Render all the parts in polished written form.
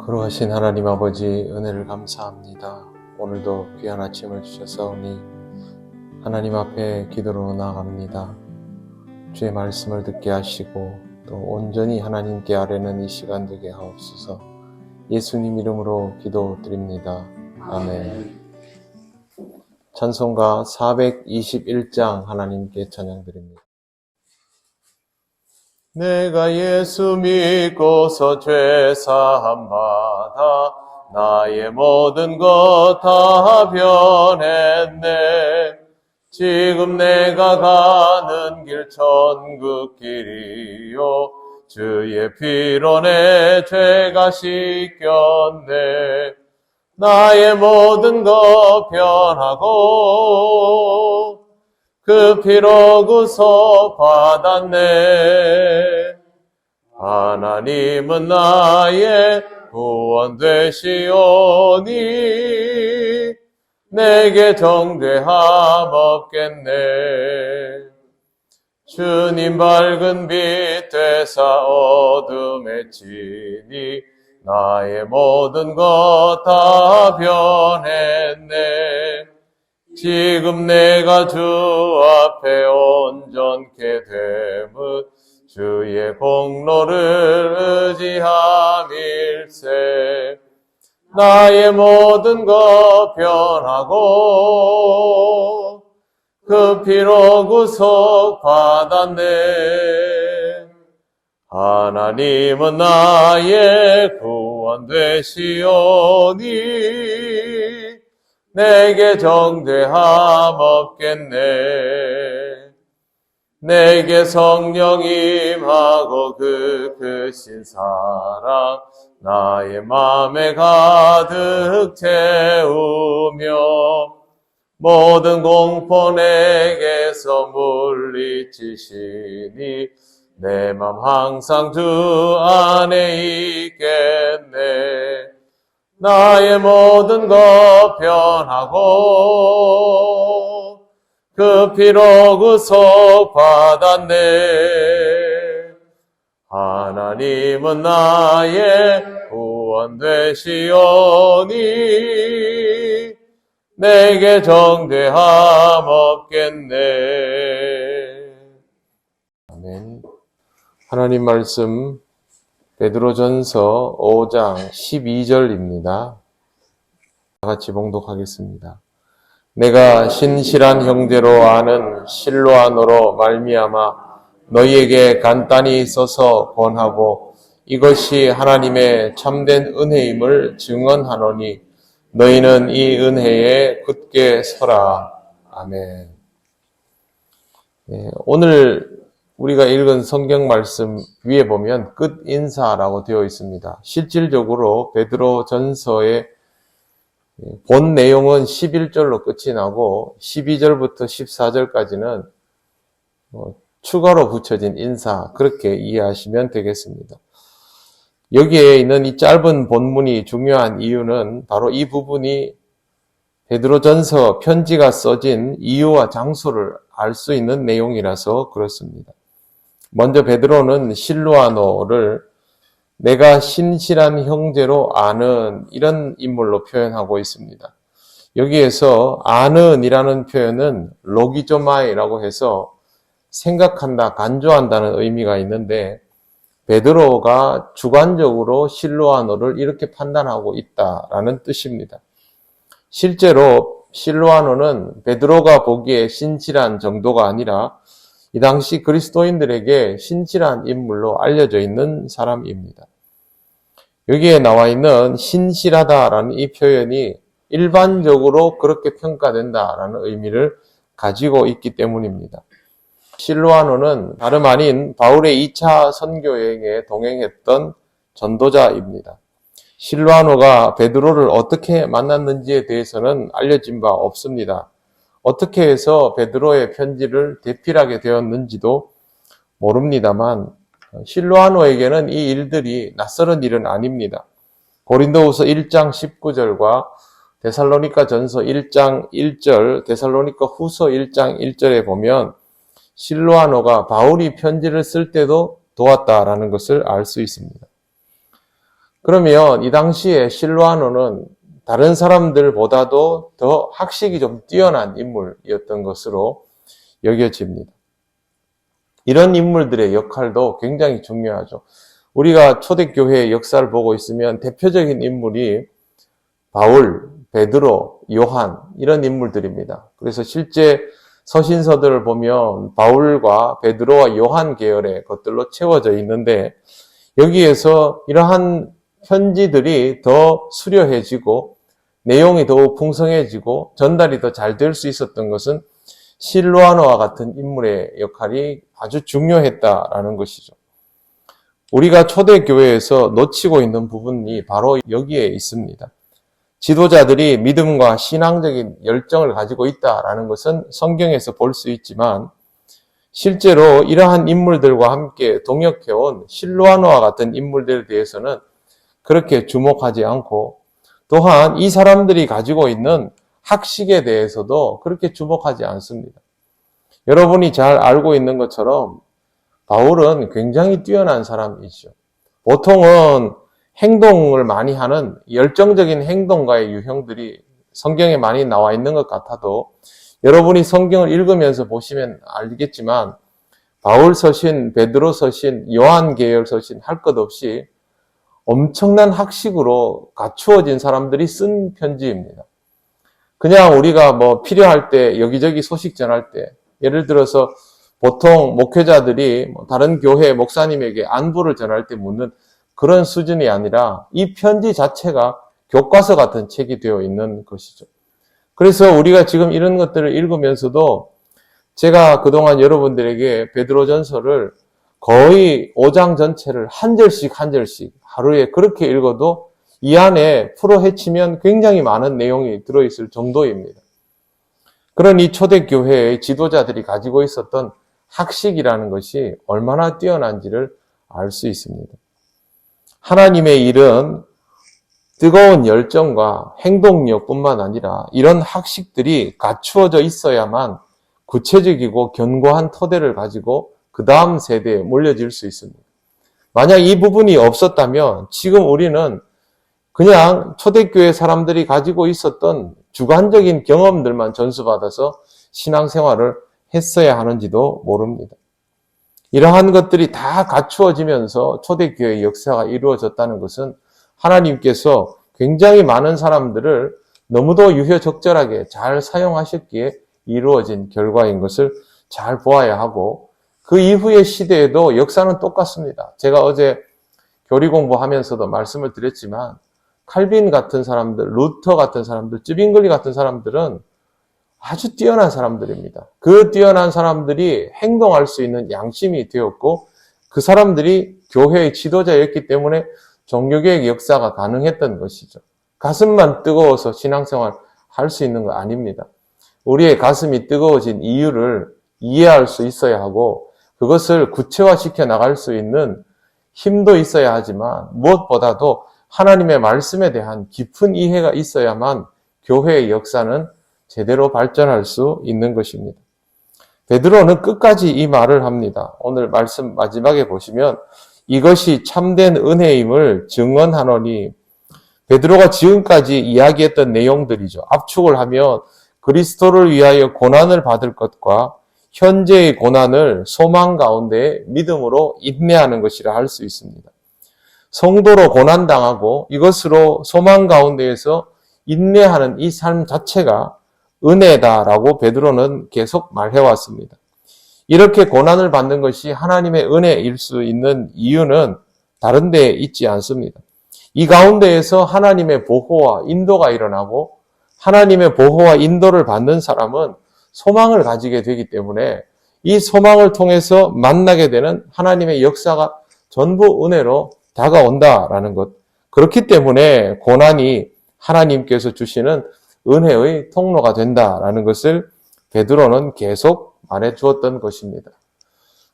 거룩하신 하나님 아버지, 은혜를 감사합니다. 오늘도 귀한 아침을 주셔서오니 하나님 앞에 기도로 나아갑니다. 주의 말씀을 듣게 하시고 또 온전히 하나님께 아뢰는 이 시간 되게 하옵소서. 예수님 이름으로 기도드립니다. 아멘. 찬송가 421장 하나님께 찬양드립니다. 내가 예수 믿고서 죄 사함 받아 나의 모든 것 다 변했네. 지금 내가 가는 길 천국 길이요 주의 피로 내 죄가 씻겼네. 나의 모든 것 변하고 그 피로 구속 받았네. 하나님은 나의 구원 되시오니 내게 정죄함 없겠네. 주님 밝은 빛 되사 어둠에 치니 나의 모든 것 다 변했네. 지금 내가 주 앞에 온전케 됨은 주의 공로를 의지함일세. 나의 모든 것 변하고 그 피로 구속 받았네. 하나님은 나의 구원 되시오니 내게 정죄함 없겠네. 내게 성령 임하고 그 크신 사랑 나의 맘에 가득 채우며 모든 공포 내게서 물리치시니 내 맘 항상 주 안에 있겠네. 나의 모든 것 변하고 그 피로 구속 받았네. 하나님은 나의 구원 되시오니 내게 정죄함 없겠네. 아멘. 하나님 말씀 베드로전서 5장 12절입니다. 같이 봉독하겠습니다. 내가 신실한 형제로 아는 실로아노로 말미암아 너희에게 간단히 써서 권하고 이것이 하나님의 참된 은혜임을 증언하노니 너희는 이 은혜에 굳게 서라. 아멘. 오늘 우리가 읽은 성경 말씀 위에 보면 끝 인사라고 되어 있습니다. 실질적으로 베드로 전서의 본 내용은 11절로 끝이 나고 12절부터 14절까지는 추가로 붙여진 인사, 그렇게 이해하시면 되겠습니다. 여기에 있는 이 짧은 본문이 중요한 이유는 바로 이 부분이 베드로 전서 편지가 써진 이유와 장소를 알 수 있는 내용이라서 그렇습니다. 먼저 베드로는 실로아노를 내가 신실한 형제로 아는 이런 인물로 표현하고 있습니다. 여기에서 아는이라는 표현은 로기조마이라고 해서 생각한다, 간주한다는 의미가 있는데 베드로가 주관적으로 실로아노를 이렇게 판단하고 있다라는 뜻입니다. 실제로 실로아노는 베드로가 보기에 신실한 정도가 아니라 이 당시 그리스도인들에게 신실한 인물로 알려져 있는 사람입니다. 여기에 나와 있는 신실하다라는 이 표현이 일반적으로 그렇게 평가된다라는 의미를 가지고 있기 때문입니다. 실로아노는 다름 아닌 바울의 2차 선교여행에 동행했던 전도자입니다. 실로아노가 베드로를 어떻게 만났는지에 대해서는 알려진 바 없습니다. 어떻게 해서 베드로의 편지를 대필하게 되었는지도 모릅니다만 실로아노에게는 이 일들이 낯설은 일은 아닙니다. 고린도후서 1장 19절과 데살로니가 전서 1장 1절, 데살로니가 후서 1장 1절에 보면 실로아노가 바울이 편지를 쓸 때도 도왔다라는 것을 알 수 있습니다. 그러면 이 당시에 실로아노는 다른 사람들보다도 더 학식이 좀 뛰어난 인물이었던 것으로 여겨집니다. 이런 인물들의 역할도 굉장히 중요하죠. 우리가 초대교회의 역사를 보고 있으면 대표적인 인물이 바울, 베드로, 요한 이런 인물들입니다. 그래서 실제 서신서들을 보면 바울과 베드로와 요한 계열의 것들로 채워져 있는데 여기에서 이러한 편지들이 더 수려해지고 내용이 더욱 풍성해지고 전달이 더 잘 될 수 있었던 것은 실로아노와 같은 인물의 역할이 아주 중요했다라는 것이죠. 우리가 초대교회에서 놓치고 있는 부분이 바로 여기에 있습니다. 지도자들이 믿음과 신앙적인 열정을 가지고 있다라는 것은 성경에서 볼 수 있지만 실제로 이러한 인물들과 함께 동역해온 실로아노와 같은 인물들에 대해서는 그렇게 주목하지 않고 또한 이 사람들이 가지고 있는 학식에 대해서도 그렇게 주목하지 않습니다. 여러분이 잘 알고 있는 것처럼 바울은 굉장히 뛰어난 사람이죠. 보통은 행동을 많이 하는 열정적인 행동가의 유형들이 성경에 많이 나와 있는 것 같아도 여러분이 성경을 읽으면서 보시면 알겠지만 바울 서신, 베드로 서신, 요한 계열 서신 할 것 없이 엄청난 학식으로 갖추어진 사람들이 쓴 편지입니다. 그냥 우리가 필요할 때 여기저기 소식 전할 때 예를 들어서 보통 목회자들이 다른 교회 목사님에게 안부를 전할 때 묻는 그런 수준이 아니라 이 편지 자체가 교과서 같은 책이 되어 있는 것이죠. 그래서 우리가 지금 이런 것들을 읽으면서도 제가 그동안 여러분들에게 베드로전서를 거의 5장 전체를 한 절씩 한 절씩 하루에 그렇게 읽어도 이 안에 풀어헤치면 굉장히 많은 내용이 들어있을 정도입니다. 그런 이 초대교회의 지도자들이 가지고 있었던 학식이라는 것이 얼마나 뛰어난지를 알 수 있습니다. 하나님의 일은 뜨거운 열정과 행동력뿐만 아니라 이런 학식들이 갖추어져 있어야만 구체적이고 견고한 토대를 가지고 그 다음 세대에 물려질 수 있습니다. 만약 이 부분이 없었다면 지금 우리는 그냥 초대교회 사람들이 가지고 있었던 주관적인 경험들만 전수받아서 신앙생활을 했어야 하는지도 모릅니다. 이러한 것들이 다 갖추어지면서 초대교회의 역사가 이루어졌다는 것은 하나님께서 굉장히 많은 사람들을 너무도 유효적절하게 잘 사용하셨기에 이루어진 결과인 것을 잘 보아야 하고 그 이후의 시대에도 역사는 똑같습니다. 제가 어제 교리 공부하면서도 말씀을 드렸지만 칼빈 같은 사람들, 루터 같은 사람들, 쯔빙글리 같은 사람들은 아주 뛰어난 사람들입니다. 그 뛰어난 사람들이 행동할 수 있는 양심이 되었고 그 사람들이 교회의 지도자였기 때문에 종교개혁 역사가 가능했던 것이죠. 가슴만 뜨거워서 신앙생활 할 수 있는 거 아닙니다. 우리의 가슴이 뜨거워진 이유를 이해할 수 있어야 하고 그것을 구체화시켜 나갈 수 있는 힘도 있어야 하지만 무엇보다도 하나님의 말씀에 대한 깊은 이해가 있어야만 교회의 역사는 제대로 발전할 수 있는 것입니다. 베드로는 끝까지 이 말을 합니다. 오늘 말씀 마지막에 보시면 이것이 참된 은혜임을 증언하노니 베드로가 지금까지 이야기했던 내용들이죠. 압축을 하면 그리스도를 위하여 고난을 받을 것과 현재의 고난을 소망 가운데 믿음으로 인내하는 것이라 할 수 있습니다. 성도로 고난당하고 이것으로 소망 가운데에서 인내하는 이 삶 자체가 은혜다라고 베드로는 계속 말해왔습니다. 이렇게 고난을 받는 것이 하나님의 은혜일 수 있는 이유는 다른 데에 있지 않습니다. 이 가운데에서 하나님의 보호와 인도가 일어나고 하나님의 보호와 인도를 받는 사람은 소망을 가지게 되기 때문에 이 소망을 통해서 만나게 되는 하나님의 역사가 전부 은혜로 다가온다라는 것. 그렇기 때문에 고난이 하나님께서 주시는 은혜의 통로가 된다라는 것을 베드로는 계속 말해 주었던 것입니다.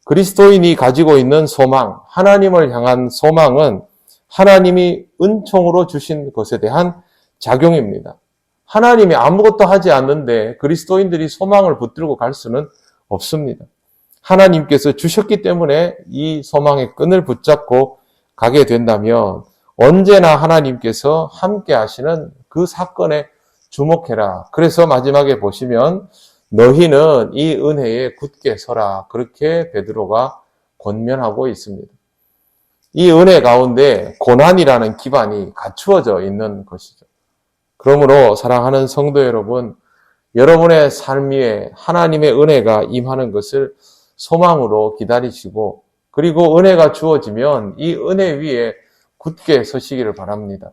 그리스도인이 가지고 있는 소망, 하나님을 향한 소망은 하나님이 은총으로 주신 것에 대한 작용입니다. 하나님이 아무것도 하지 않는데 그리스도인들이 소망을 붙들고 갈 수는 없습니다. 하나님께서 주셨기 때문에 이 소망의 끈을 붙잡고 가게 된다면 언제나 하나님께서 함께 하시는 그 사건에 주목해라. 그래서 마지막에 보시면 너희는 이 은혜에 굳게 서라. 그렇게 베드로가 권면하고 있습니다. 이 은혜 가운데 고난이라는 기반이 갖추어져 있는 것이죠. 그러므로 사랑하는 성도 여러분, 여러분의 삶 위에 하나님의 은혜가 임하는 것을 소망으로 기다리시고, 그리고 은혜가 주어지면 이 은혜 위에 굳게 서시기를 바랍니다.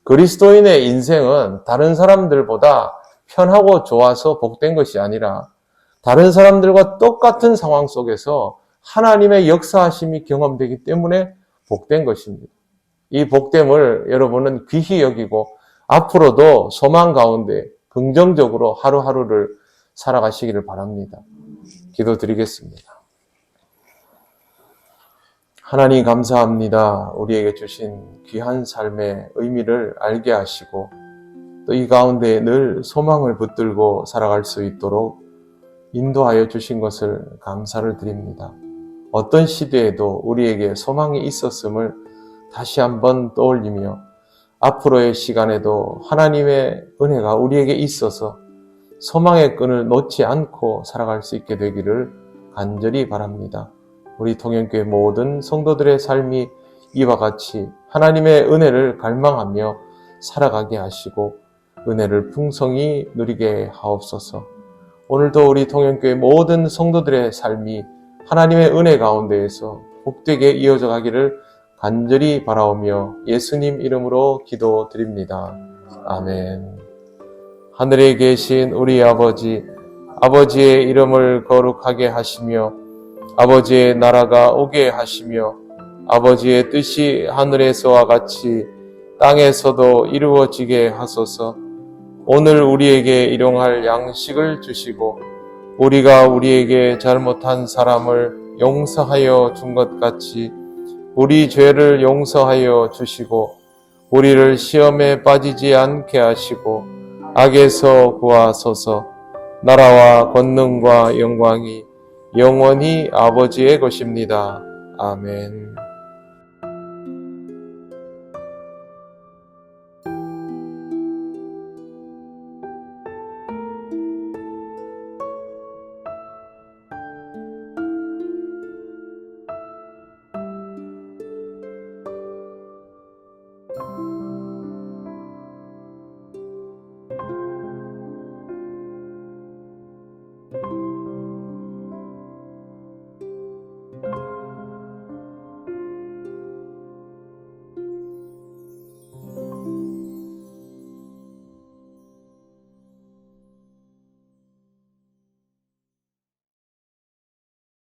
그리스도인의 인생은 다른 사람들보다 편하고 좋아서 복된 것이 아니라 다른 사람들과 똑같은 상황 속에서 하나님의 역사하심이 경험되기 때문에 복된 것입니다. 이 복됨을 여러분은 귀히 여기고 앞으로도 소망 가운데 긍정적으로 하루하루를 살아가시기를 바랍니다. 기도드리겠습니다. 하나님 감사합니다. 우리에게 주신 귀한 삶의 의미를 알게 하시고 또 이 가운데 늘 소망을 붙들고 살아갈 수 있도록 인도하여 주신 것을 감사를 드립니다. 어떤 시대에도 우리에게 소망이 있었음을 다시 한번 떠올리며 앞으로의 시간에도 하나님의 은혜가 우리에게 있어서 소망의 끈을 놓지 않고 살아갈 수 있게 되기를 간절히 바랍니다. 우리 통영교회 모든 성도들의 삶이 이와 같이 하나님의 은혜를 갈망하며 살아가게 하시고 은혜를 풍성히 누리게 하옵소서. 오늘도 우리 통영교회 모든 성도들의 삶이 하나님의 은혜 가운데에서 복되게 이어져 가기를 간절히 바라오며 예수님 이름으로 기도드립니다. 아멘. 하늘에 계신 우리 아버지, 아버지의 이름을 거룩하게 하시며 아버지의 나라가 오게 하시며 아버지의 뜻이 하늘에서와 같이 땅에서도 이루어지게 하소서. 오늘 우리에게 일용할 양식을 주시고 우리가 우리에게 잘못한 사람을 용서하여 준 것 같이 우리 죄를 용서하여 주시고 우리를 시험에 빠지지 않게 하시고 악에서 구하소서. 나라와 권능과 영광이 영원히 아버지의 것입니다. 아멘.